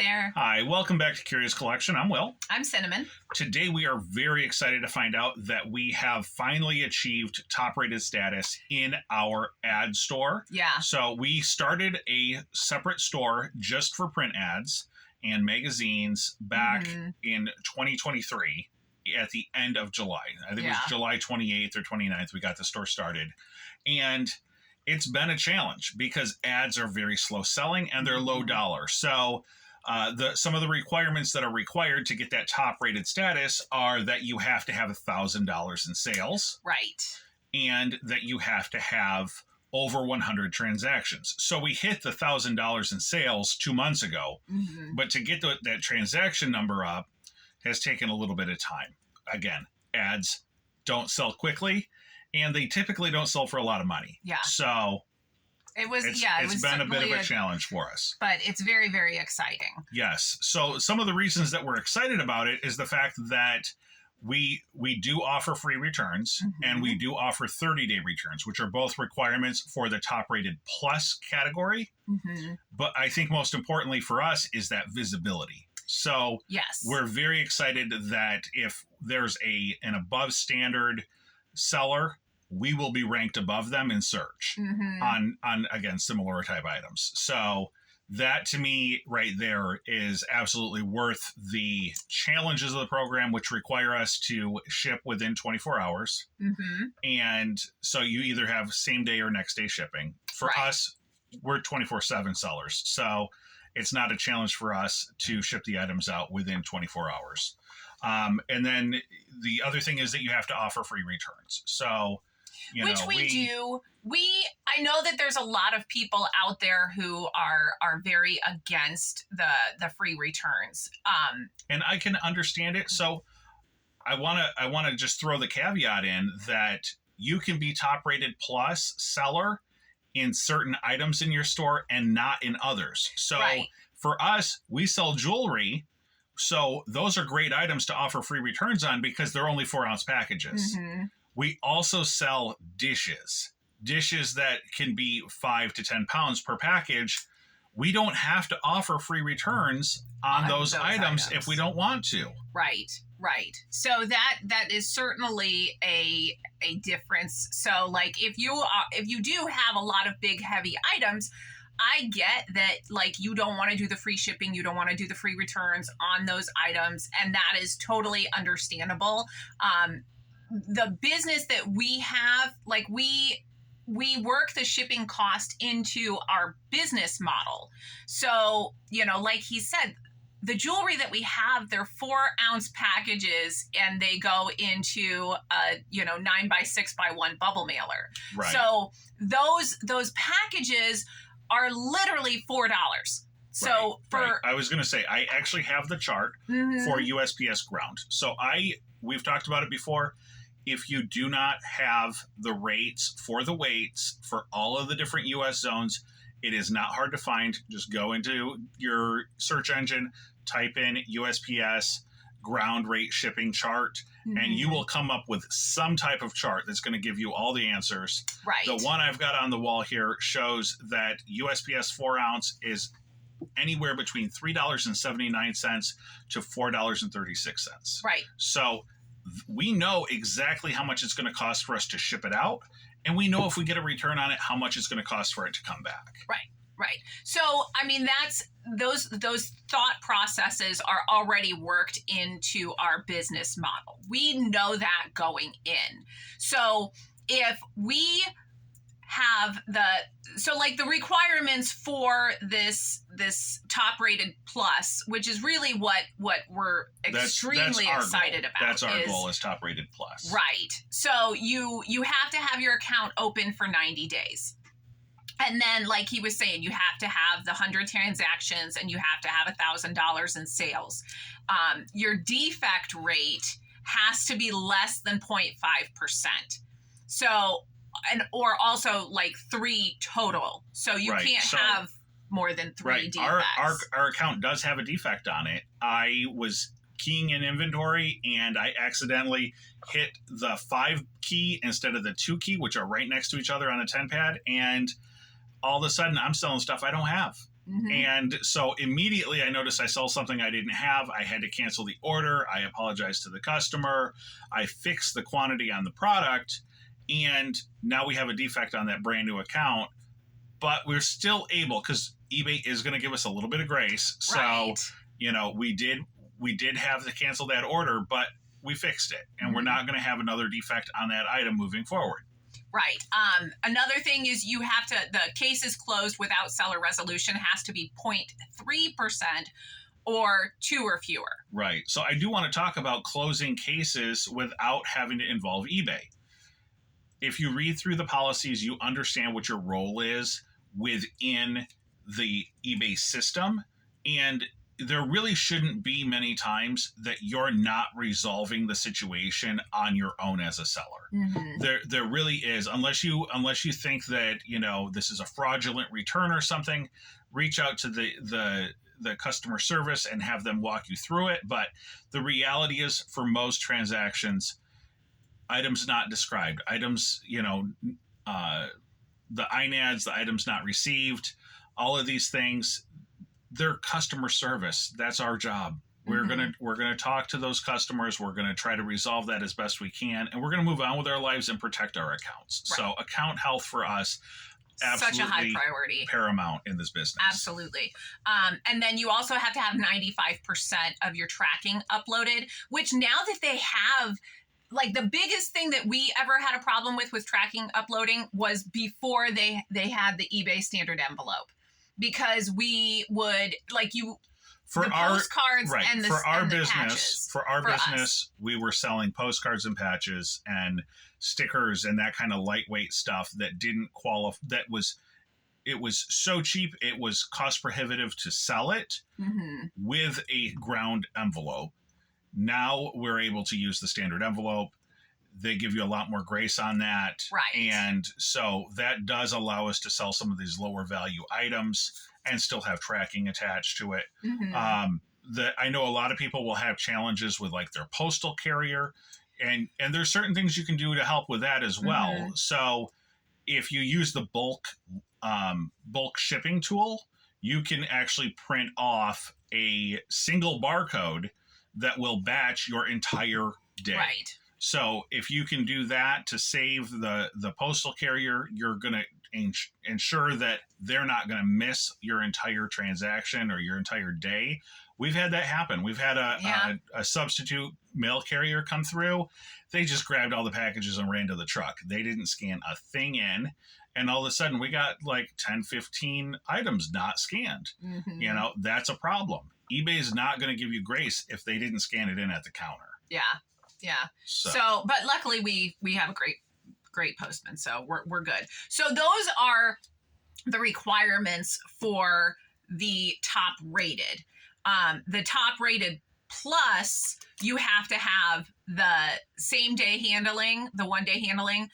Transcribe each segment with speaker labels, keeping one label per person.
Speaker 1: there.
Speaker 2: Hi, welcome back to Curious Collection. I'm Will.
Speaker 1: I'm Cinnamon.
Speaker 2: Today we are very excited to find out that we have finally achieved top-rated status in our ad store.
Speaker 1: Yeah.
Speaker 2: So we started a separate store just for print ads and magazines back in 2023 at the end of July. I think it was July 28th or 29th we got the store started. And it's been a challenge because ads are very slow selling and they're low dollar. So some of the requirements that are required to get that top rated status are that you have to have $1,000 in sales.
Speaker 1: Right.
Speaker 2: And that you have to have over 100 transactions. So we hit the $1,000 in sales 2 months ago, but to get that transaction number up has taken a little bit of time. Again, ads don't sell quickly. And they typically don't sell for a lot of money.
Speaker 1: Yeah.
Speaker 2: So
Speaker 1: it's
Speaker 2: been a bit of a challenge for us.
Speaker 1: But it's very, very exciting.
Speaker 2: Yes. So some of the reasons that we're excited about it is the fact that we do offer free returns and we do offer 30-day returns, which are both requirements for the top rated plus category. But I think most importantly for us is that visibility. So we're very excited that if there's an above standard seller, we will be ranked above them in search on again, similar type items. So that to me right there is absolutely worth the challenges of the program, which require us to ship within 24 hours. And so you either have same day or next day shipping. For us, we're 24/7 sellers. So it's not a challenge for us to ship the items out within 24 hours. And then the other thing is that you have to offer free returns. So,
Speaker 1: which we do. I know that there's a lot of people out there who are very against the free returns.
Speaker 2: And I can understand it. So I want to just throw the caveat in that you can be top rated plus seller in certain items in your store and not in others. So for us, we sell jewelry. So those are great items to offer free returns on because they're only 4-ounce packages. We also sell dishes that can be 5 to 10 pounds per package. We don't have to offer free returns on those items if we don't want to.
Speaker 1: Right. So that is certainly a difference. So like if you do have a lot of big heavy items, I get that, like, you don't want to do the free shipping, you don't want to do the free returns on those items, and that is totally understandable. The business that we have, like, we work the shipping cost into our business model. So, like he said, the jewelry that we have, they're 4-ounce packages, and they go into a 9x6x1 bubble mailer.
Speaker 2: Right.
Speaker 1: So those packages are literally $4. So
Speaker 2: I was going to say, I actually have the chart for USPS ground. So we've talked about it before. If you do not have the rates for the weights for all of the different US zones, it is not hard to find. Just go into your search engine, type in USPS ground rate shipping chart, and you will come up with some type of chart that's going to give you all the answers.
Speaker 1: Right.
Speaker 2: The one I've got on the wall here shows that USPS 4-ounce is anywhere between $3.79 to $4.36.
Speaker 1: Right.
Speaker 2: So we know exactly how much it's going to cost for us to ship it out, and we know if we get a return on it, how much it's going to cost for it to come back.
Speaker 1: Right. So, I mean, that's those thought processes are already worked into our business model. We know that going in. So if we have the requirements for this top rated plus, which is really what we're extremely excited about.
Speaker 2: That's our goal, is top rated plus.
Speaker 1: Right. So you have to have your account open for 90 days. And then, like he was saying, you have to have the 100 transactions and you have to have $1,000 in sales. Your defect rate has to be less than 0.5%. So, or also like 3 total. So you can't have more than 3 defects.
Speaker 2: Our account does have a defect on it. I was keying in inventory and I accidentally hit the 5 key instead of the 2 key, which are right next to each other on a 10 pad. And all of a sudden I'm selling stuff I don't have.
Speaker 1: Mm-hmm.
Speaker 2: And so immediately I noticed I saw something I didn't have. I had to cancel the order. I apologized to the customer. I fixed the quantity on the product. And now we have a defect on that brand new account. But we're still able, because eBay is going to give us a little bit of grace. So,
Speaker 1: Right.
Speaker 2: we did have to cancel that order, but we fixed it. And we're not going to have another defect on that item moving forward.
Speaker 1: Right. Another thing is the case is closed without seller resolution has to be 0.3% or 2 or fewer.
Speaker 2: Right. So I do want to talk about closing cases without having to involve eBay. If you read through the policies, you understand what your role is within the eBay system. And there really shouldn't be many times that you're not resolving the situation on your own as a seller.
Speaker 1: Mm-hmm.
Speaker 2: There really is, unless you think that this is a fraudulent return or something. Reach out to the customer service and have them walk you through it. But the reality is, for most transactions, items not described, items the INADs, the items not received, all of these things, they're customer service. That's our job. We're gonna talk to those customers. We're gonna try to resolve that as best we can, and we're gonna move on with our lives and protect our accounts. Right. So account health for us, absolutely
Speaker 1: such a high priority,
Speaker 2: paramount in this business.
Speaker 1: Absolutely. And then you also have to have 95% of your tracking uploaded, which now that they have. Like, the biggest thing that we ever had a problem with tracking uploading was before they had the eBay standard envelope, because we would
Speaker 2: for our
Speaker 1: postcards
Speaker 2: right,
Speaker 1: and the
Speaker 2: for our
Speaker 1: and the
Speaker 2: business
Speaker 1: patches
Speaker 2: for our
Speaker 1: for
Speaker 2: business
Speaker 1: us.
Speaker 2: We were selling postcards and patches and stickers and that kind of lightweight stuff that didn't qualify. It was so cheap, it was cost prohibitive to sell it with a ground envelope. Now we're able to use the standard envelope. They give you a lot more grace on that.
Speaker 1: Right.
Speaker 2: And so that does allow us to sell some of these lower value items and still have tracking attached to it. I know a lot of people will have challenges with their postal carrier, and there's certain things you can do to help with that as well. So if you use the bulk shipping tool, you can actually print off a single barcode that will batch your entire day.
Speaker 1: Right.
Speaker 2: So if you can do that to save the postal carrier, you're going to ensure that they're not going to miss your entire transaction or your entire day. We've had that happen. We've had a substitute mail carrier come through. They just grabbed all the packages and ran to the truck. They didn't scan a thing in. And all of a sudden we got 10, 15 items not scanned. That's a problem. eBay is not going to give you grace if they didn't scan it in at the counter.
Speaker 1: Yeah. So but luckily we have a great postman, so we're good. So those are the requirements for the top rated. The top rated plus, you have to have the same day handling, the 1 day handling,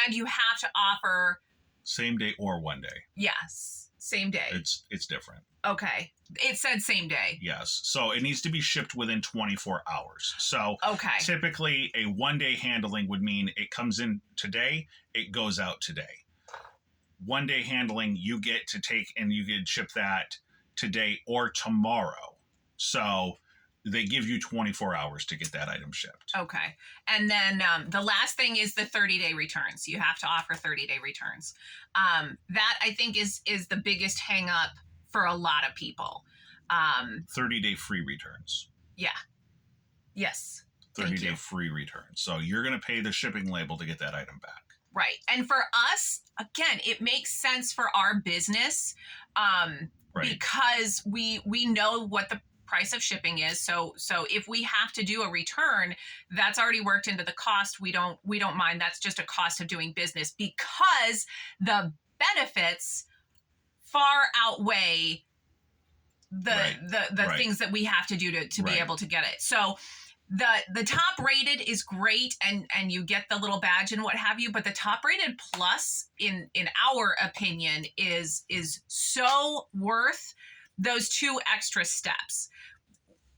Speaker 1: and you have to offer
Speaker 2: same day or 1 day.
Speaker 1: Yes, same day.
Speaker 2: It's different.
Speaker 1: Okay. It said same day.
Speaker 2: Yes. So it needs to be shipped within 24 hours. So typically a 1 day handling would mean it comes in today, it goes out today. 1 day handling, you get to take and you can ship that today or tomorrow. So they give you 24 hours to get that item shipped.
Speaker 1: Okay. And then the last thing is the 30-day returns. You have to offer 30-day returns. That, I think, is the biggest hang up for a lot of people.
Speaker 2: 30-day free returns.
Speaker 1: Yeah. Yes.
Speaker 2: 30-day free returns. So you're going to pay the shipping label to get that item back.
Speaker 1: Right. And for us, again, it makes sense for our business because we know what the price of shipping is. So if we have to do a return, that's already worked into the cost. We don't mind. That's just a cost of doing business, because the benefits far outweigh the things that we have to do to be able to get it. So the top rated is great, and you get the little badge and what have you, but the top rated plus, in our opinion, is so worth those 2 extra steps.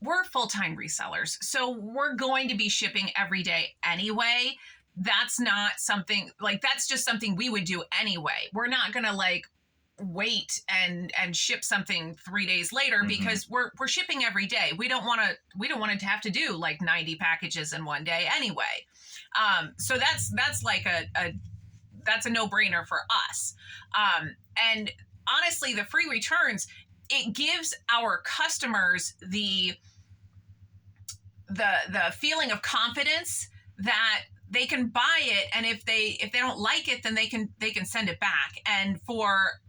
Speaker 1: We're full-time resellers, so we're going to be shipping every day anyway. That's not something that's just something we would do anyway. We're not going to wait and ship something 3 days later because we're shipping every day. We don't want to have to do like 90 packages in one day anyway. So that's like that's a no-brainer for us. And honestly, the free returns, it gives our customers the feeling of confidence that they can buy it, and if they don't like it, then they can send it back. And for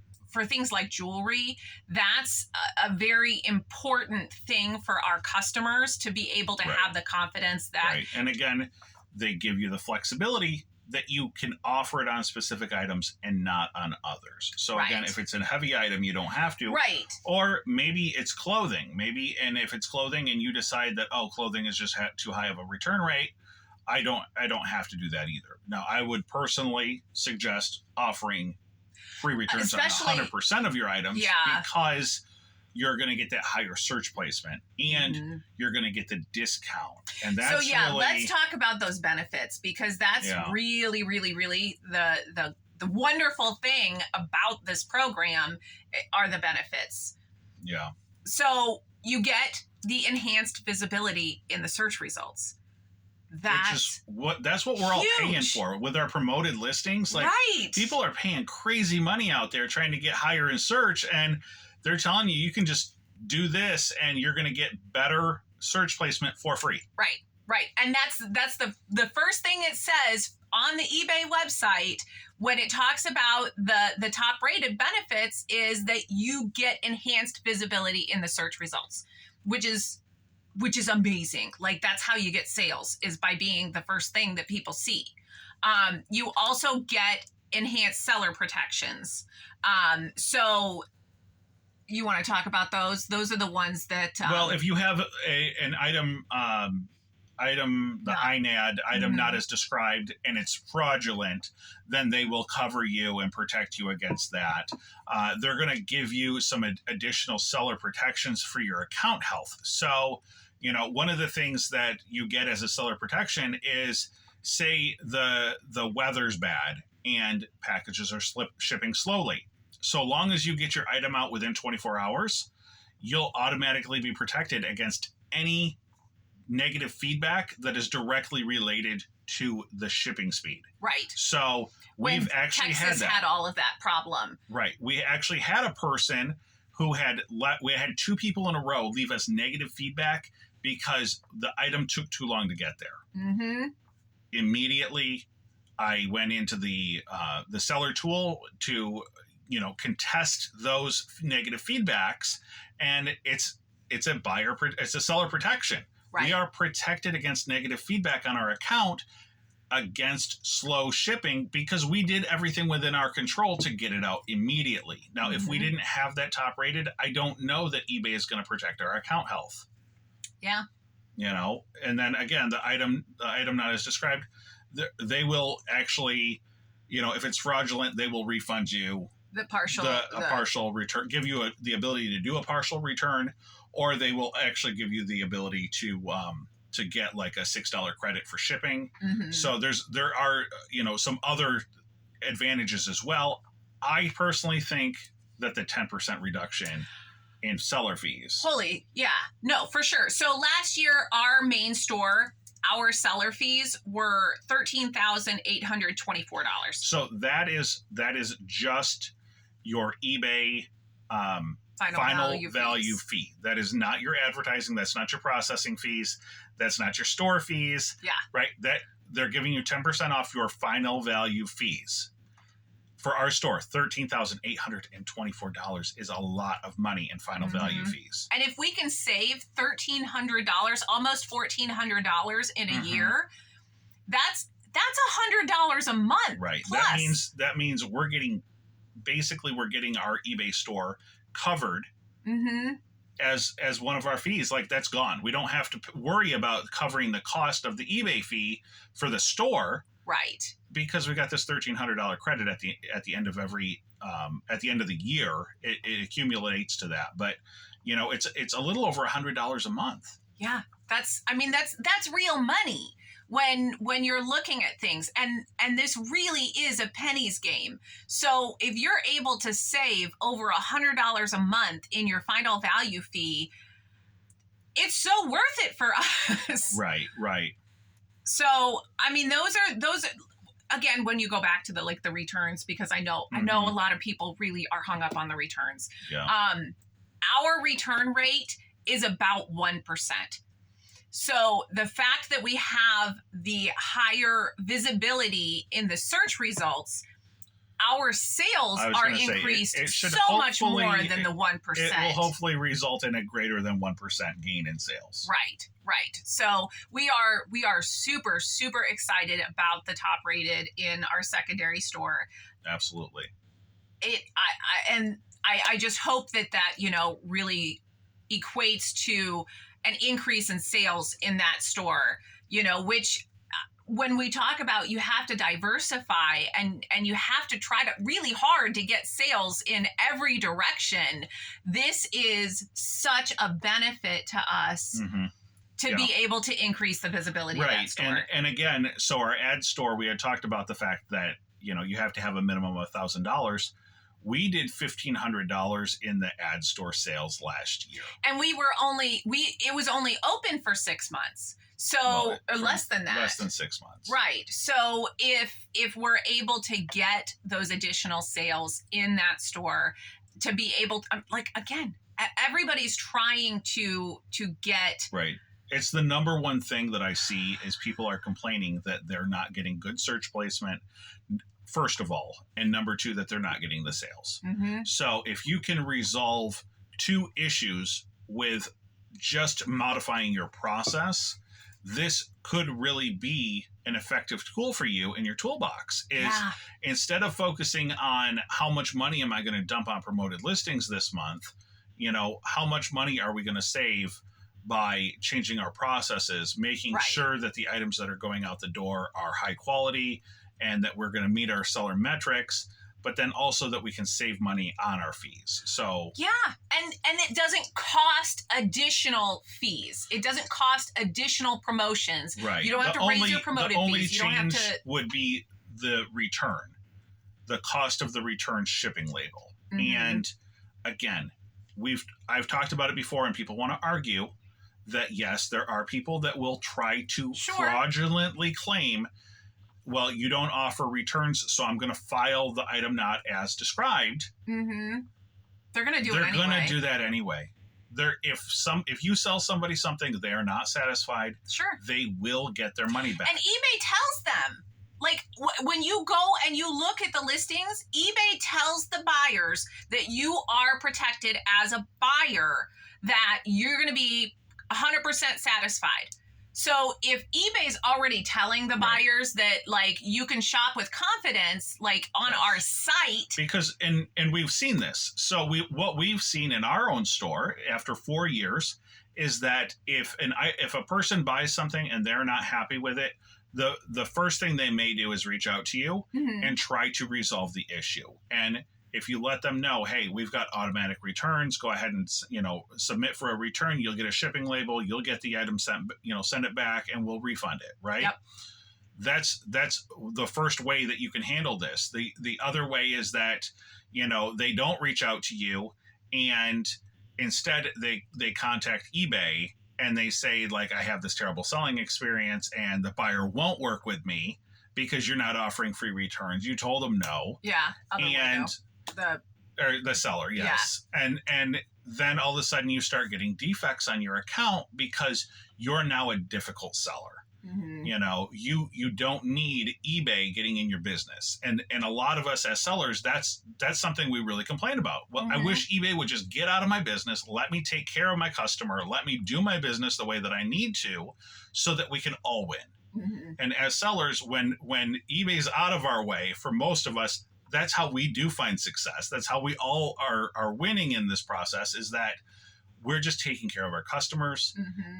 Speaker 1: things like jewelry, that's a very important thing for our customers to be able to have the confidence that.
Speaker 2: Right. And again, they give you the flexibility that you can offer it on specific items and not on others. So again, if it's a heavy item, you don't have to.
Speaker 1: Right.
Speaker 2: Or maybe it's clothing. And if it's clothing and you decide that, clothing is just too high of a return rate, I don't have to do that either. Now, I would personally suggest offering free returns on 100% of your items because you're going to get that higher search placement and you're going to get the discount. And that's
Speaker 1: let's talk about those benefits, because that's really, really, really the wonderful thing about this program are the benefits.
Speaker 2: Yeah.
Speaker 1: So you get the enhanced visibility in the search results. That's
Speaker 2: what we're all paying for with our promoted listings. Like, people are paying crazy money out there trying to get higher in search, and they're telling you can just do this and you're going to get better search placement for free.
Speaker 1: Right. And that's the first thing it says on the eBay website when it talks about the top rated benefits is that you get enhanced visibility in the search results, which is amazing. Like, that's how you get sales, is by being the first thing that people see. You also get enhanced seller protections. So you want to talk about those? Those are the ones that...
Speaker 2: well, if you have an item, INAD, item not as described, and it's fraudulent, then they will cover you and protect you against that. They're going to give you some additional seller protections for your account health. So, one of the things that you get as a seller protection is, say the weather's bad and packages are shipping slowly. So long as you get your item out within 24 hours, you'll automatically be protected against any negative feedback that is directly related to the shipping speed.
Speaker 1: Right.
Speaker 2: So we've actually
Speaker 1: Texas had all of that problem.
Speaker 2: Right. We actually had a person who we had two people in a row leave us negative feedback because the item took too long to get there.
Speaker 1: Mm-hmm.
Speaker 2: Immediately, I went into the seller tool to contest those negative feedbacks, and it's a seller protection. Right. We are protected against negative feedback on our account, against slow shipping, because we did everything within our control to get it out immediately. Now, if we didn't have that top rated, I don't know that eBay is going to protect our account health.
Speaker 1: Yeah.
Speaker 2: And then again, the item not as described, they will actually, if it's fraudulent, they will refund you a partial return, give you the ability to do a partial return, or they will actually give you the ability to get like a $6 credit for shipping. Mm-hmm. So there are some other advantages as well. I personally think that the 10% reduction in seller fees. No, for sure. So last year, our main store, our seller fees were $13,824. So that is just your eBay final value fee. That is not your advertising. That's not your processing fees. That's not your store fees.
Speaker 1: Yeah.
Speaker 2: Right. That they're giving you 10% off your final value fees. For our store, $13,824 is a lot of money in final value fees.
Speaker 1: And if we can save $1,300, almost $1,400 in a year, that's $100 a month.
Speaker 2: Right.
Speaker 1: Plus.
Speaker 2: That means we're getting our eBay store covered as one of our fees. Like, that's gone. We don't have to worry about covering the cost of the eBay fee for the store.
Speaker 1: Right.
Speaker 2: Because we got this $1,300 credit at the end of every at the end of the year, it accumulates to that. But it's a little over $100 a month.
Speaker 1: Yeah, that's real money. when you're looking at things, and this really is a pennies game. So if you're able to save over $100 a month in your final value fee, it's so worth it for us.
Speaker 2: Right.
Speaker 1: So I mean, those again, when you go back to the returns, because I know a lot of people really are hung up on the returns.
Speaker 2: Yeah.
Speaker 1: Our return rate is about 1%. So the fact that we have the higher visibility in the search results, our sales are increased so much more than the 1%.
Speaker 2: It will hopefully result in a greater than 1% gain in sales.
Speaker 1: Right. So we are super, super excited about the top rated in our secondary store.
Speaker 2: Absolutely.
Speaker 1: I just hope that really equates to an increase in sales in that store, which when we talk about you have to diversify and you have to try to really hard to get sales in every direction, this is such a benefit to us to be able to increase the visibility of that store.
Speaker 2: And again, so our ad store, we had talked about the fact that, you have to have a minimum of $1,000. We did $1,500 in the ad store sales last year.
Speaker 1: And it was only open for 6 months. So, or less than that.
Speaker 2: Less than 6 months.
Speaker 1: Right. So if we're able to get those additional sales in that store, to be able to, again, everybody's trying to get.
Speaker 2: Right. It's the number one thing that I see is people are complaining that they're not getting good search placement, first of all, and number two, that they're not getting the sales. So if you can resolve two issues with just modifying your process, this could really be an effective tool for you in your toolbox. Instead of focusing on how much money am I going to dump on promoted listings this month, how much money are we going to save by changing our processes, making sure that the items that are going out the door are high quality and that we're going to meet our seller metrics, but then also that we can save money on our fees. So
Speaker 1: and it doesn't cost additional fees. It doesn't cost additional promotions.
Speaker 2: Right.
Speaker 1: You don't have to raise your promoted fees. You don't have to.
Speaker 2: Would be the return, the cost of the return shipping label. And again, I've talked about it before, and people want to argue that yes, there are people that will try to fraudulently claim, well, you don't offer returns, so I'm going to file the item not as described.
Speaker 1: They're going to do it anyway.
Speaker 2: They're going to do that anyway. If you sell somebody something they are not satisfied, they will get their money back.
Speaker 1: And eBay tells them, when you go and you look at the listings, eBay tells the buyers that you are protected as a buyer, that you're going to be 100% satisfied. So if eBay's already telling the buyers that you can shop with confidence on our site,
Speaker 2: because and we've seen this. So what we've seen in our own store after 4 years is that if a person buys something and they're not happy with it, the first thing they may do is reach out to you and try to resolve the issue. And if you let them know, hey, we've got automatic returns, go ahead and submit for a return. You'll get a shipping label. You'll get the item sent, send it back, and we'll refund it. Right.
Speaker 1: Yep.
Speaker 2: That's the first way that you can handle this. The other way is that they don't reach out to you, and instead they contact eBay and they say I have this terrible selling experience and the buyer won't work with me because you're not offering free returns. You told them no.
Speaker 1: Yeah.
Speaker 2: And the seller, yes. Yeah. And then all of a sudden you start getting defects on your account because you're now a difficult seller. You don't need eBay getting in your business. And a lot of us as sellers, that's something we really complain about. Well, I wish eBay would just get out of my business, let me take care of my customer, let me do my business the way that I need to, so that we can all win. And as sellers, when eBay's out of our way, for most of us, that's how we do find success. That's how we all are winning in this process, is that we're just taking care of our customers.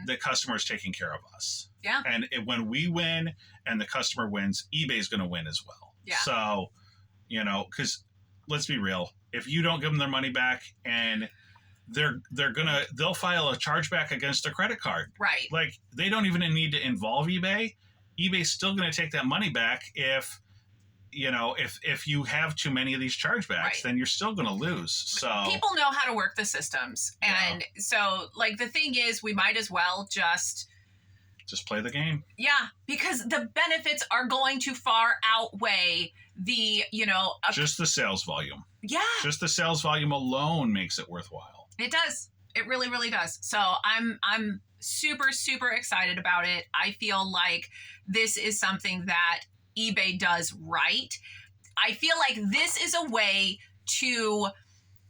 Speaker 2: The customer's taking care of us.
Speaker 1: Yeah.
Speaker 2: And when we win and the customer wins, eBay's going to win as well.
Speaker 1: Yeah.
Speaker 2: So, because let's be real, if you don't give them their money back, and they'll file a chargeback against their credit card.
Speaker 1: Right.
Speaker 2: They don't even need to involve eBay. eBay's still going to take that money back if if you have too many of these chargebacks, then you're still going to lose. So
Speaker 1: people know how to work the systems. And so like the thing is, we might as well just
Speaker 2: play the game.
Speaker 1: Yeah, because the benefits are going to far outweigh the,
Speaker 2: just the sales volume.
Speaker 1: Yeah.
Speaker 2: Just the sales volume alone makes it worthwhile.
Speaker 1: It does. It really, really does. So I'm super, super excited about it. I feel like this is something that eBay does right. I feel like this is a way to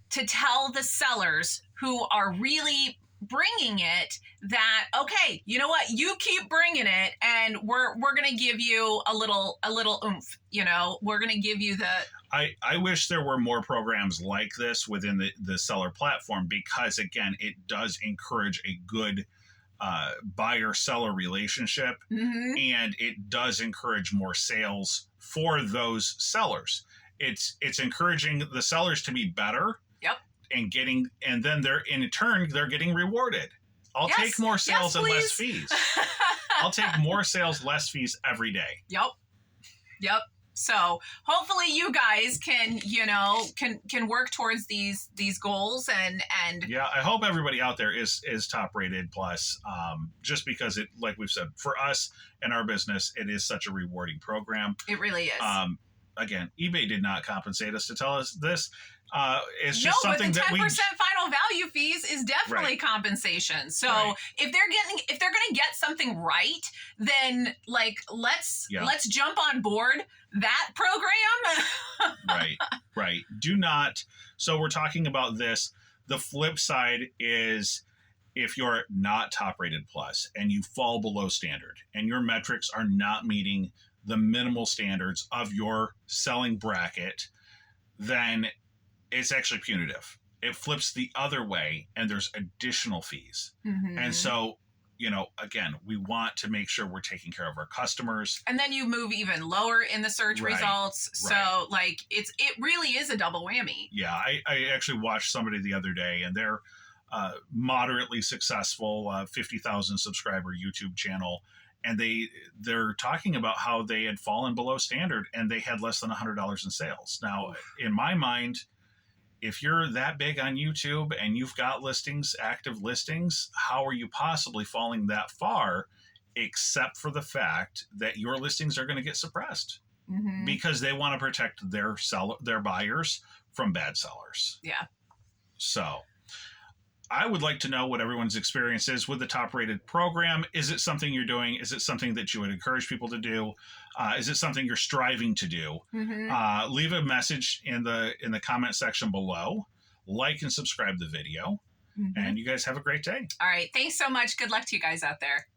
Speaker 1: tell the sellers who are really bringing it that, okay, you know what, you keep bringing it, and we're going to give you a little oomph. We're going to give you the.
Speaker 2: I wish there were more programs like this within the seller platform, because again, it does encourage a good buyer-seller relationship, and it does encourage more sales for those sellers. It's encouraging the sellers to be better.
Speaker 1: Yep.
Speaker 2: And then they're getting rewarded. I'll take more sales and less fees. I'll take more sales, less fees every day.
Speaker 1: Yep. So hopefully you guys can work towards these goals and
Speaker 2: yeah, I hope everybody out there is top rated plus, just because it, like we've said, for us and our business, it is such a rewarding program.
Speaker 1: It really is.
Speaker 2: Again, eBay did not compensate us to tell us this. It's just something
Speaker 1: but the 10%
Speaker 2: that
Speaker 1: final value fees is definitely compensation. So if they're going to get something right, then like let's jump on board that program.
Speaker 2: Right. Do not. So we're talking about this. The flip side is, if you're not top rated plus and you fall below standard and your metrics are not meeting the minimal standards of your selling bracket, then it's actually punitive. It flips the other way, and there's additional fees. And so, again, we want to make sure we're taking care of our customers.
Speaker 1: And then you move even lower in the search results. So like it really is a double whammy.
Speaker 2: Yeah. I actually watched somebody the other day, and they're moderately successful, 50,000 subscriber YouTube channel. And they're talking about how they had fallen below standard and they had less than $100 in sales. Now, in my mind, if you're that big on YouTube and you've got listings, active listings, how are you possibly falling that far, except for the fact that your listings are going to get suppressed because they want to protect their buyers from bad sellers.
Speaker 1: Yeah.
Speaker 2: So I would like to know what everyone's experience is with the top-rated program. Is it something you're doing? Is it something that you would encourage people to do? Is it something you're striving to do? Leave a message in the comment section below. Like and subscribe the video. And you guys have a great day.
Speaker 1: All right. Thanks so much. Good luck to you guys out there.